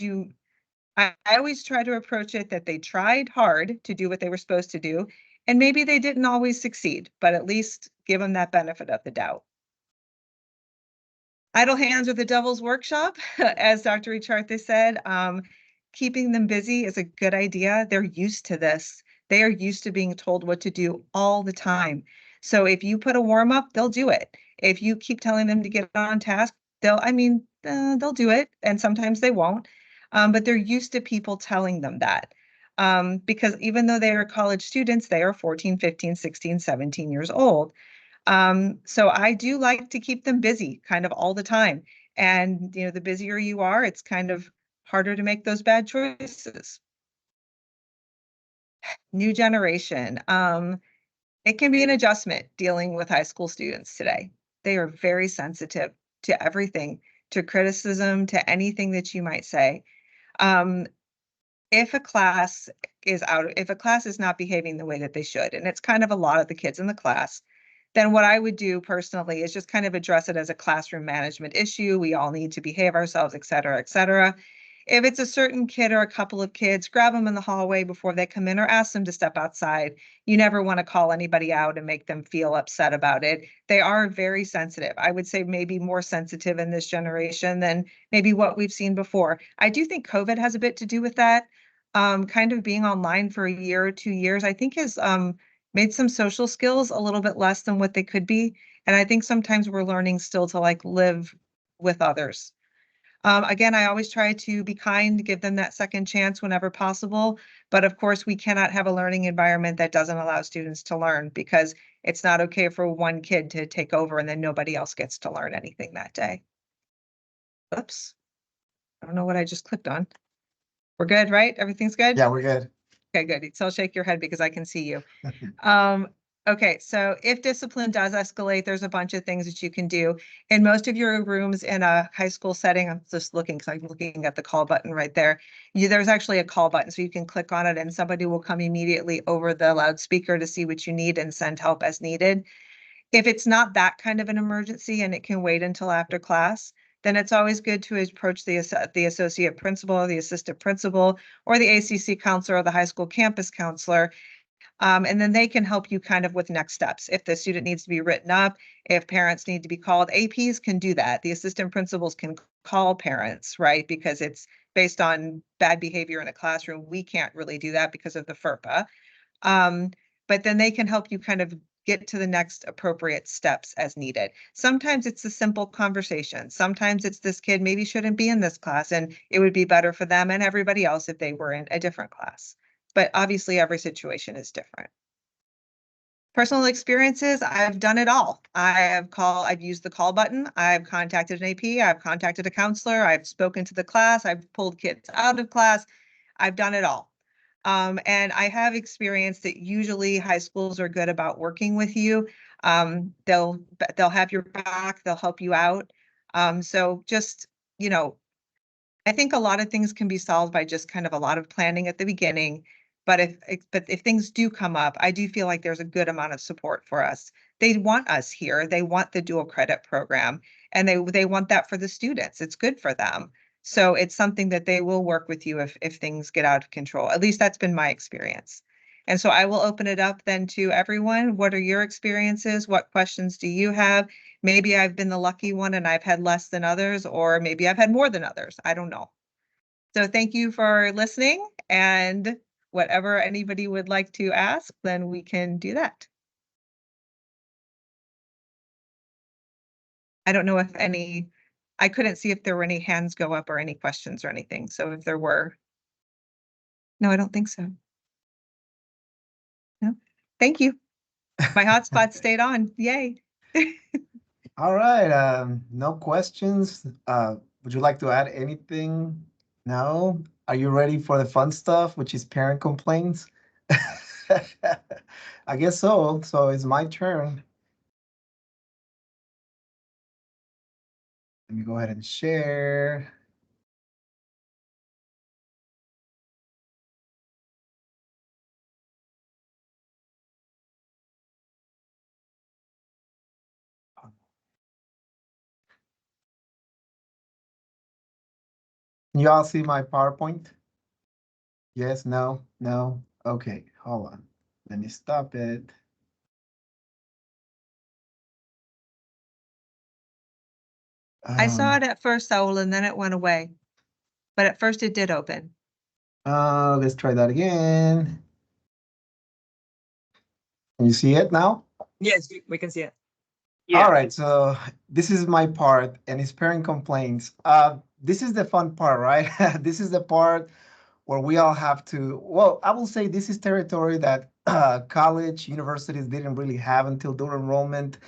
I always try to approach it that they tried hard to do what they were supposed to do, and maybe they didn't always succeed, but at least give them that benefit of the doubt. Idle hands are the devil's workshop, as Dr. Richarte said. Keeping them busy is a good idea. They're used to this. They are used to being told what to do all the time. So if you put a warm up, they'll do it. If you keep telling them to get on task, they'll do it. And sometimes they won't. But they're used to people telling them that. Because even though they are college students, they are 14, 15, 16, 17 years old. So I do like to keep them busy kind of all the time. And, the busier you are, it's kind of harder to make those bad choices. New generation. It can be an adjustment dealing with high school students today. They are very sensitive to everything, to criticism, to anything that you might say. If a class is not behaving the way that they should, and it's kind of a lot of the kids in the class, then what I would do personally is just kind of address it as a classroom management issue. We all need to behave ourselves, et cetera, et cetera. If it's a certain kid or a couple of kids, grab them in the hallway before they come in or ask them to step outside. You never want to call anybody out and make them feel upset about it. They are very sensitive. I would say maybe more sensitive in this generation than maybe what we've seen before. I do think COVID has a bit to do with that. Kind of being online for a year or 2 years, I think has made some social skills a little bit less than what they could be. And I think sometimes we're learning still to live with others. Again, I always try to be kind, give them that second chance whenever possible. But of course, we cannot have a learning environment that doesn't allow students to learn, because it's not okay for one kid to take over and then nobody else gets to learn anything that day. Oops. I don't know what I just clicked on. We're good, right? Everything's good? Yeah, we're good. Okay, good. So I'll shake your head because I can see you. Okay, so if discipline does escalate, there's a bunch of things that you can do. In most of your rooms in a high school setting, I'm just looking because I'm looking at the call button right there. There's actually a call button, so you can click on it and somebody will come immediately over the loudspeaker to see what you need and send help as needed. If it's not that kind of an emergency and it can wait until after class, then it's always good to approach the associate principal, the assistant principal, or the ACC counselor or the high school campus counselor. And then they can help you kind of with next steps. If the student needs to be written up, if parents need to be called, APs can do that. The assistant principals can call parents, right? Because it's based on bad behavior in a classroom. We can't really do that because of the FERPA. But then they can help you kind of get to the next appropriate steps as needed. Sometimes it's a simple conversation. Sometimes it's this kid maybe shouldn't be in this class and it would be better for them and everybody else if they were in a different class. But obviously every situation is different. Personal experiences, I've done it all. I've used the call button, I've contacted an AP, I've contacted a counselor, I've spoken to the class, I've pulled kids out of class, I've done it all. And I have experienced that usually high schools are good about working with you. They'll have your back, they'll help you out. So just, you know, I think a lot of things can be solved by just kind of a lot of planning at the beginning. But if things do come up, I do feel like there's a good amount of support for us. They want us here. They want the dual credit program, and they want that for the students. It's good for them. So it's something that they will work with you if things get out of control. At least that's been my experience. And so I will open it up then to everyone. What are your experiences? What questions do you have? Maybe I've been the lucky one and I've had less than others, or maybe I've had more than others. I don't know. So thank you for listening, and whatever anybody would like to ask, then we can do that. I don't know if I couldn't see if there were any hands go up or any questions or anything. So if there were, no, I don't think so. No, thank you. My hotspot stayed on. Yay. All right, no questions. Would you like to add anything? No? Are you ready for the fun stuff, which is parent complaints? I guess so. So it's my turn. Let me go ahead and share. Can you all see my PowerPoint? Yes, no, no. Okay, hold on. Let me stop it. I saw it at first, Saul, and then it went away. But at first it did open. Let's try that again. Can you see it now? Yes, we can see it. All right, so this is my part, and it's parent complaints. This is the fun part, right? This is the part where we all have to, well, I will say this is territory that college, universities didn't really have until dual enrollment.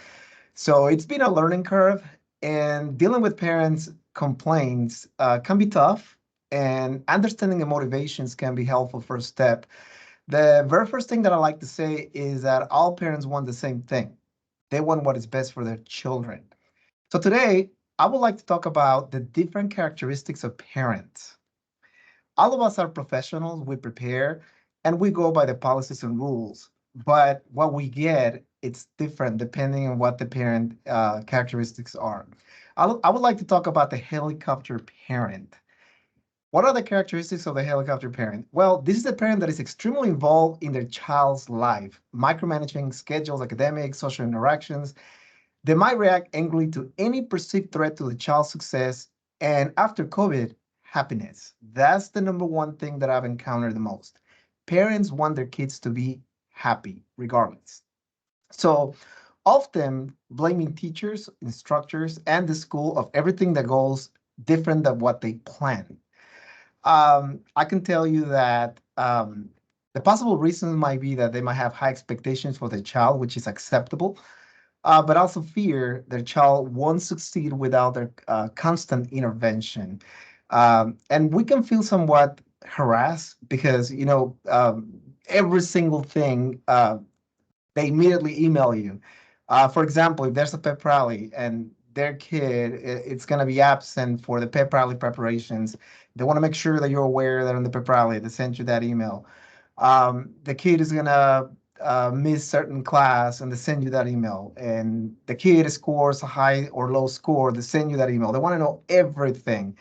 So it's been a learning curve, and dealing with parents' complaints can be tough, and understanding the motivations can be helpful first step. The very first thing that I like to say is that all parents want the same thing. They want what is best for their children. So today, I would like to talk about the different characteristics of parents. All of us are professionals, we prepare, and we go by the policies and rules. But what we get, it's different depending on what the parent characteristics are. I would like to talk about the helicopter parent. What are the characteristics of the helicopter parent? Well, this is a parent that is extremely involved in their child's life, micromanaging schedules, academics, social interactions. They might react angrily to any perceived threat to the child's success. And after COVID, happiness. That's the number one thing that I've encountered the most. Parents want their kids to be happy regardless. So often blaming teachers, instructors, and the school of everything that goes different than what they planned. I can tell you that the possible reasons might be that they might have high expectations for their child, which is acceptable, but also fear their child won't succeed without their constant intervention. And we can feel somewhat harassed because, every single thing they immediately email you. For example, if there's a pep rally and their kid it's going to be absent for the pep rally preparations, they want to make sure that you're aware that on the pep rally they sent you that email. The kid is going to miss certain class and they send you that email. And the kid scores a high or low score, they send you that email. They want to know everything.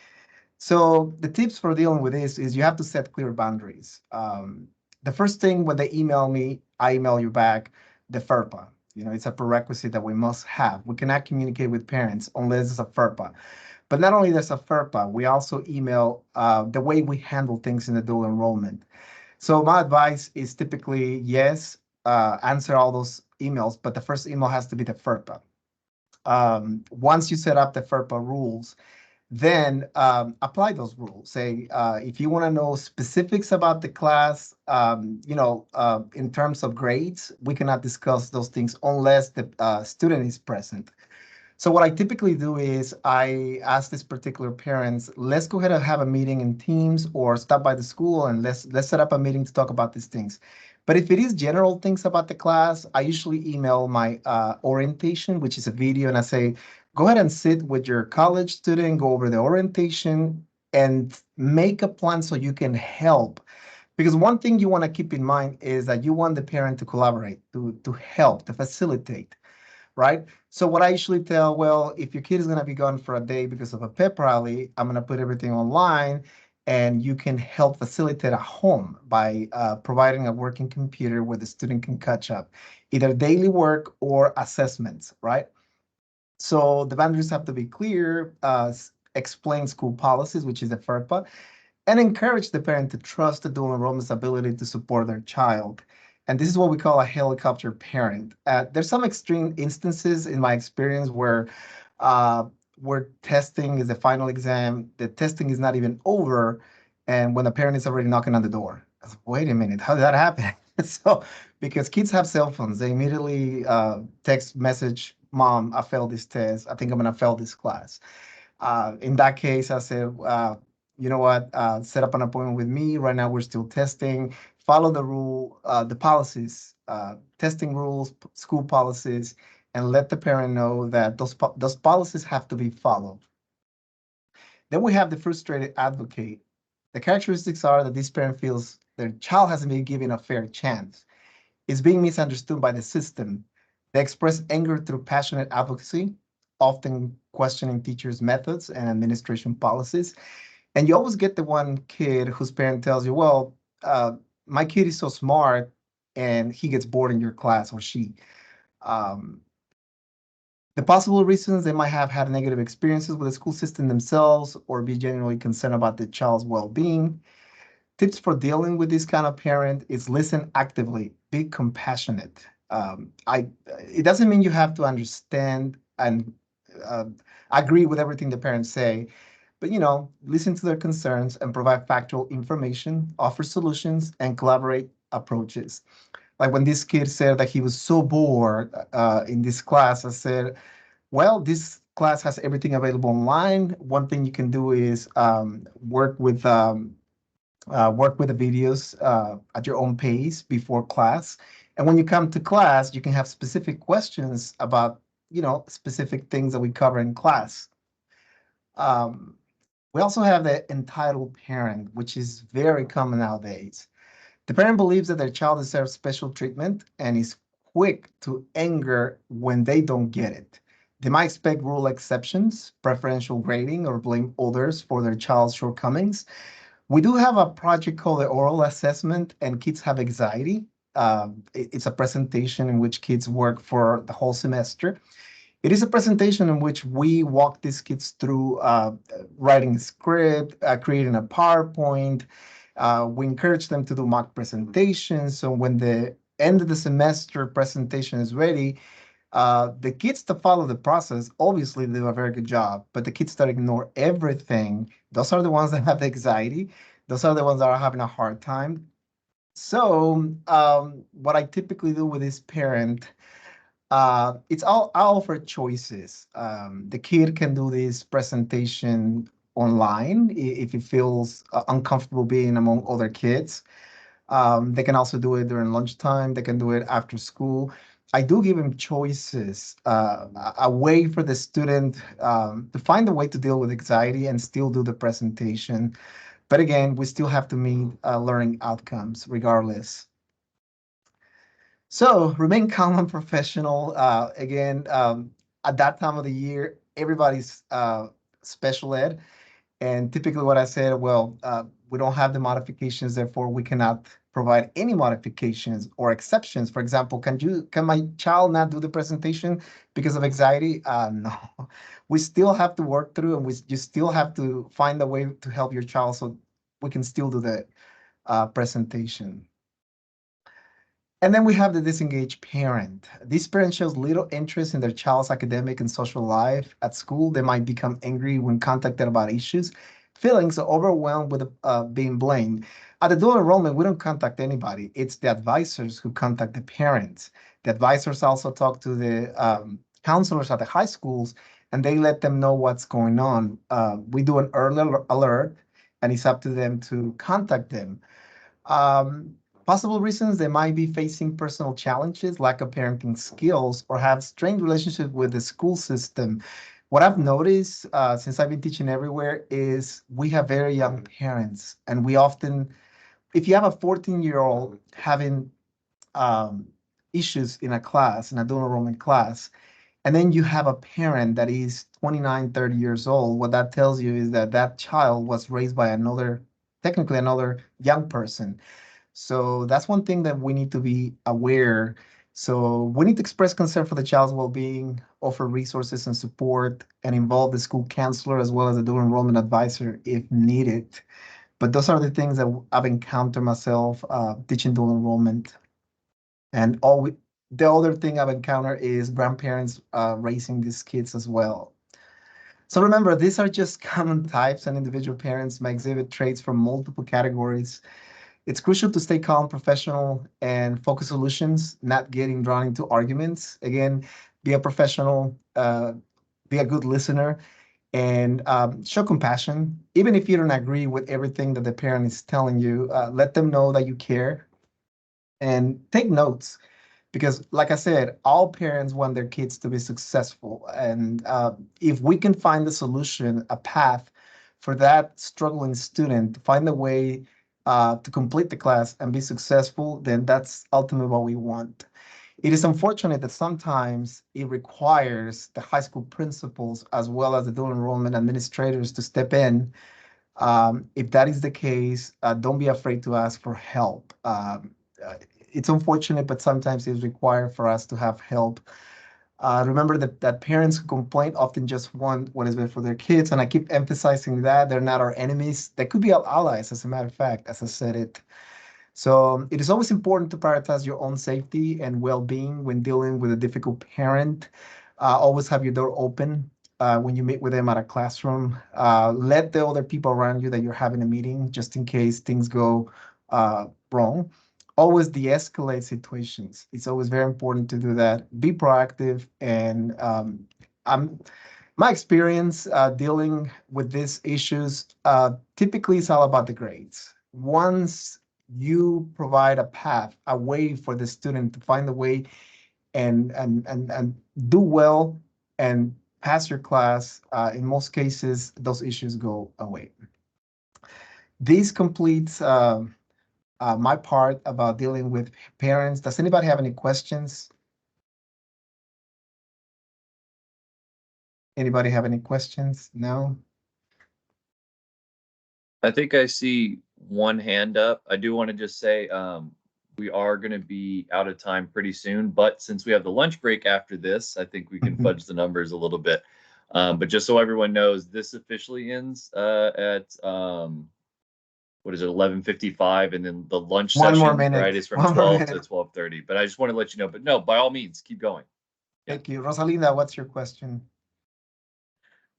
So the tips for dealing with this is you have to set clear boundaries. The first thing when they email me, I email you back the FERPA. You know, it's a prerequisite that we must have. We cannot communicate with parents unless it's a FERPA. But not only there's a FERPA, we also email the way we handle things in the dual enrollment. So my advice is typically yes, answer all those emails, but the first email has to be the FERPA. Once you set up the FERPA rules, then apply those rules. Say, if you want to know specifics about the class, in terms of grades, we cannot discuss those things unless the student is present. So what I typically do is I ask this particular parents, let's go ahead and have a meeting in Teams or stop by the school and let's set up a meeting to talk about these things. But if it is general things about the class, I usually email my orientation, which is a video, and I say, go ahead and sit with your college student, go over the orientation, and make a plan so you can help. Because one thing you want to keep in mind is that you want the parent to collaborate, to help, to facilitate, right? So what I usually tell, well, if your kid is going to be gone for a day because of a pep rally, I'm going to put everything online and you can help facilitate at home by providing a working computer where the student can catch up, either daily work or assessments, right? So the boundaries have to be clear, explain school policies, which is the FERPA, and encourage the parent to trust the dual enrollment's ability to support their child. And this is what we call a helicopter parent. There's some extreme instances in my experience uh, where testing is the final exam, the testing is not even over, and when the parent is already knocking on the door. I was like, wait a minute, how did that happen? So, because kids have cell phones, they immediately text message, Mom, I failed this test. I think I'm gonna fail this class. In that case, I said, you know what, set up an appointment with me. Right now, we're still testing. Follow the policies, testing rules, school policies, and let the parent know that those policies have to be followed. Then we have the frustrated advocate. The characteristics are that this parent feels their child hasn't been given a fair chance, is being misunderstood by the system. They express anger through passionate advocacy, often questioning teachers' methods and administration policies. And you always get the one kid whose parent tells you, well, my kid is so smart and he gets bored in your class, or she. Um, the possible reasons they might have had negative experiences with the school system themselves or be genuinely concerned about the child's well-being. Tips for dealing with this kind of parent is listen actively, be compassionate. It doesn't mean you have to understand and uh, agree with everything the parents say, but listen to their concerns and provide factual information, offer solutions, and collaborate approaches. Like when this kid said that he was so bored in this class, I said, well, this class has everything available online. One thing you can do is work with the videos at your own pace before class. And when you come to class, you can have specific questions about, specific things that we cover in class. We also have the entitled parent, which is very common nowadays. The parent believes that their child deserves special treatment and is quick to anger when they don't get it. They might expect rule exceptions, preferential grading, or blame others for their child's shortcomings. We do have a project called the oral assessment, and kids have anxiety. It's a presentation in which kids work for the whole semester. It is a presentation in which we walk these kids through writing a script, creating a PowerPoint. We encourage them to do mock presentations. So when the end of the semester presentation is ready, the kids that follow the process, obviously they do a very good job, but the kids that ignore everything, those are the ones that have the anxiety. Those are the ones that are having a hard time. So what I typically do with this parent, I offer choices. The kid can do this presentation online if he feels uncomfortable being among other kids. They can also do it during lunchtime. They can do it after school. I do give them choices, a way for the student to find a way to deal with anxiety and still do the presentation. But again, we still have to meet learning outcomes regardless. So remain calm and professional. Again, at that time of the year, everybody's special ed. And typically what I said, well, we don't have the modifications, therefore we cannot provide any modifications or exceptions. For example, can my child not do the presentation because of anxiety? No, we still have to work through, and you still have to find a way to help your child so we can still do the presentation. And then we have the disengaged parent. This parent shows little interest in their child's academic and social life. At school, they might become angry when contacted about issues, feelings are overwhelmed with being blamed. At the dual enrollment, we don't contact anybody. It's the advisors who contact the parents. The advisors also talk to the counselors at the high schools, and they let them know what's going on. We do an early alert, and it's up to them to contact them. Um, Possible reasons: they might be facing personal challenges, lack of parenting skills, or have strained relationship with the school system. What I've noticed since I've been teaching everywhere is we have very young parents, and we often, if you have a 14-year-old having issues in a class, in a dual enrollment class, and then you have a parent that is 29, 30 years old, what that tells you is that that child was raised by technically another young person. So that's one thing that we need to be aware. So we need to express concern for the child's well-being, offer resources and support, and involve the school counselor as well as the dual enrollment advisor if needed. But those are the things that I've encountered myself teaching dual enrollment. And the other thing I've encountered is grandparents raising these kids as well. So remember, these are just common types, and individual parents may exhibit traits from multiple categories. It's crucial to stay calm, professional, and focus solutions, not getting drawn into arguments. Again, be a professional, be a good listener, and show compassion. Even if you don't agree with everything that the parent is telling you, let them know that you care and take notes. Because like I said, all parents want their kids to be successful. And if we can find a solution, a path for that struggling student to find a way to complete the class and be successful, then that's ultimately what we want. It is unfortunate that sometimes it requires the high school principals as well as the dual enrollment administrators to step in. If that is the case, don't be afraid to ask for help. It's unfortunate, but sometimes it's required for us to have help. Remember that parents who complain often just want what is best for their kids, and I keep emphasizing that they're not our enemies. They could be our allies, as a matter of fact, as I said it. So it is always important to prioritize your own safety and well-being when dealing with a difficult parent. Always have your door open when you meet with them at a classroom. Let the other people around you that you're having a meeting, just in case things go wrong. Always de-escalate situations. It's always very important to do that. Be proactive, and my experience dealing with these issues typically is all about the grades. Once you provide a path, a way for the student to find a way and do well and pass your class, in most cases, those issues go away. This completes my part about dealing with parents. Does anybody have any questions? Anybody have any questions? No? I think I see one hand up. I do want to just say we are going to be out of time pretty soon, but since we have the lunch break after this, I think we can fudge the numbers a little bit. But just so everyone knows, this officially ends at what is it, 11:55, and then the lunch One more session, minute. right, is from One more 12 to minute. 12:30. But I just want to let you know. But no, by all means, keep going. Thank you. Rosalinda, what's your question?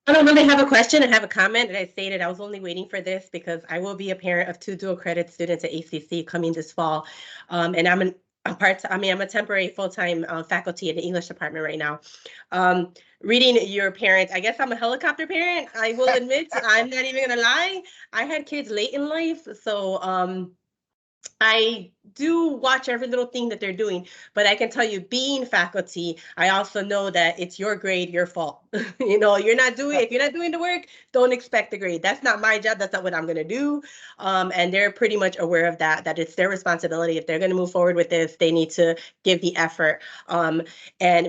I don't really have a question. I have a comment, and I stated I was only waiting for this because I will be a parent of 2 dual credit students at ACC coming this fall, and I'm a temporary full-time faculty in the English department right now. Reading your parent, I guess I'm a helicopter parent. I will admit, I'm not even gonna lie. I had kids late in life, so I do watch every little thing that they're doing, but I can tell you, being faculty, I also know that it's your grade, your fault. You know, if you're not doing the work, don't expect the grade. That's not my job. That's not what I'm going to do. And they're pretty much aware of that it's their responsibility. If they're going to move forward with this, they need to give the effort and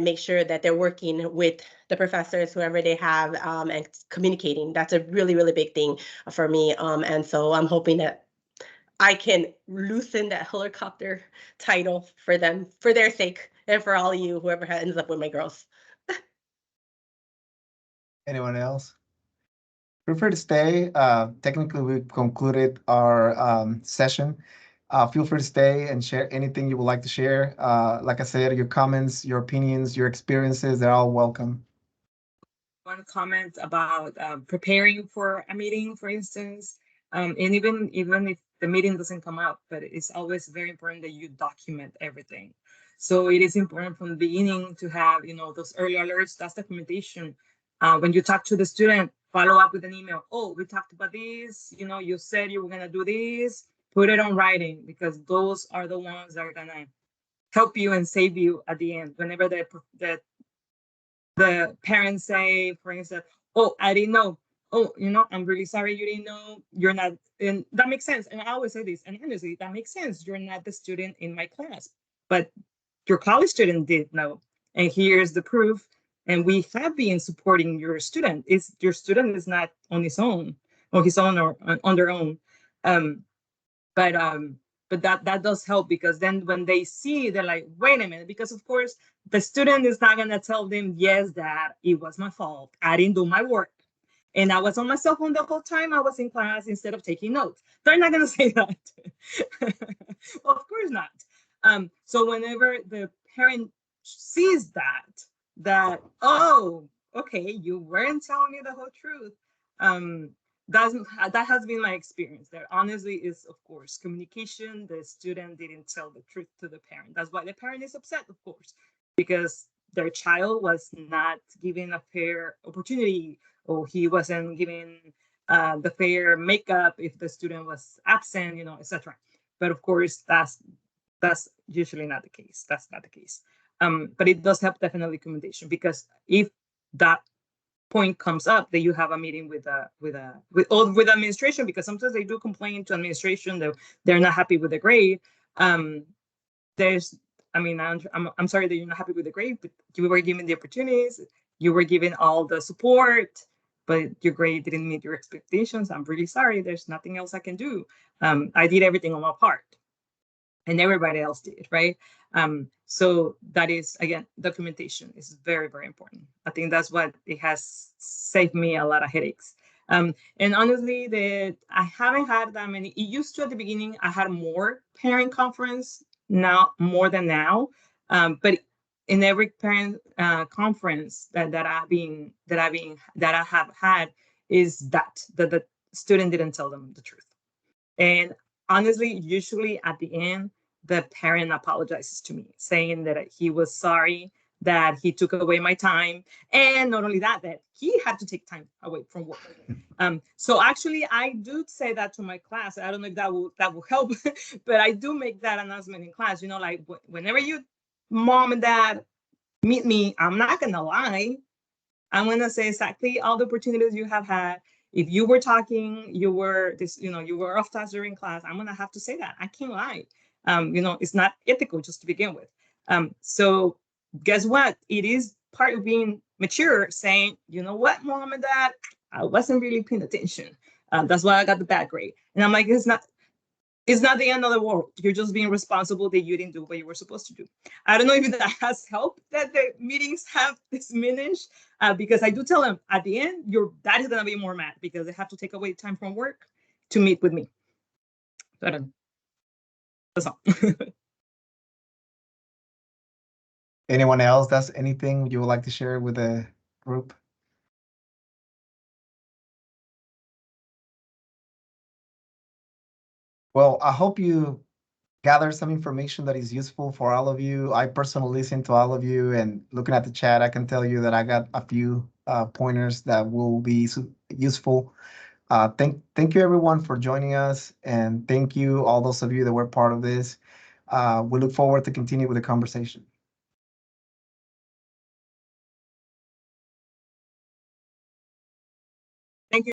make sure that they're working with the professors, whoever they have, and communicating. That's a really, really big thing for me. And so I'm hoping that I can loosen that helicopter title for them, for their sake, and for all of you, whoever ends up with my girls. Anyone else? Feel free to stay. Technically, we've concluded our session. Feel free to stay and share anything you would like to share. Like I said, your comments, your opinions, your experiences, they're all welcome. One comment about preparing for a meeting, for instance, and even if the meeting doesn't come up, but it's always very important that you document everything. So it is important from the beginning to have, you know, those early alerts. That's documentation. When you talk to the student, follow up with an email. Oh, we talked about this. You know, you said you were gonna do this. Put it on writing, because those are the ones that are gonna help you and save you at the end. Whenever the parents say, for instance, oh, I didn't know. Oh, you know, I'm really sorry you didn't know. You're not, and that makes sense. And I always say this, and honestly, that makes sense. You're not the student in my class, but your college student did know. And here's the proof. And we have been supporting your student. Your student is not on his own, or his own, or on their own. Um, but that does help, because then when they see, they're like, wait a minute, because of course the student is not going to tell them, yes, dad, it was my fault, I didn't do my work, and I was on my cell phone the whole time I was in class instead of taking notes. They're not going to say that. Well, of course not. So whenever the parent sees that, oh, okay, you weren't telling me the whole truth, that has been my experience. There honestly is, of course, communication. The student didn't tell the truth to the parent. That's why the parent is upset, of course, because their child was not given a fair opportunity, or he wasn't given the fair makeup if the student was absent, you know, etc. But of course, that's usually not the case. That's not the case. But it does help, definitely, communication, because if that point comes up, that you have a meeting with administration, because sometimes they do complain to administration that they're not happy with the grade. I'm sorry that you're not happy with the grade, but you were given the opportunities, you were given all the support, but your grade didn't meet your expectations. I'm really sorry. There's nothing else I can do. I did everything on my part, and everybody else did, right? So that is, again, documentation is very, very important. I think that's what it has saved me a lot of headaches. And honestly, I haven't had that many. It used to, at the beginning, I had more parent conference, now more than now. But in every parent conference that I have had, is that the student didn't tell them the truth. And honestly, usually at the end, the parent apologizes to me, saying that he was sorry that he took away my time, and not only that, that he had to take time away from work. So actually, I do say that to my class. I don't know if that will help, but I do make that announcement in class. You know, like, whenever you, mom and dad, meet me, I'm not gonna lie. I'm gonna say exactly all the opportunities you have had. If you were talking, you were off task during class, I'm gonna have to say that. I can't lie. It's not ethical, just to begin with. So guess what? It is part of being mature, saying, you know what, mom and dad, I wasn't really paying attention. That's why I got the bad grade. And I'm like, it's not the end of the world. You're just being responsible that you didn't do what you were supposed to do. I don't know if that has helped, that the meetings have diminished, because I do tell them at the end, your dad is going to be more mad because they have to take away time from work to meet with me. So that's all. Anyone else? That's anything you would like to share with the group? Well, I hope you gather some information that is useful for all of you. I personally listened to all of you, and looking at the chat, I can tell you that I got a few pointers that will be useful Thank you everyone for joining us, and thank you all those of you that were part of this. We look forward to continue with the conversation.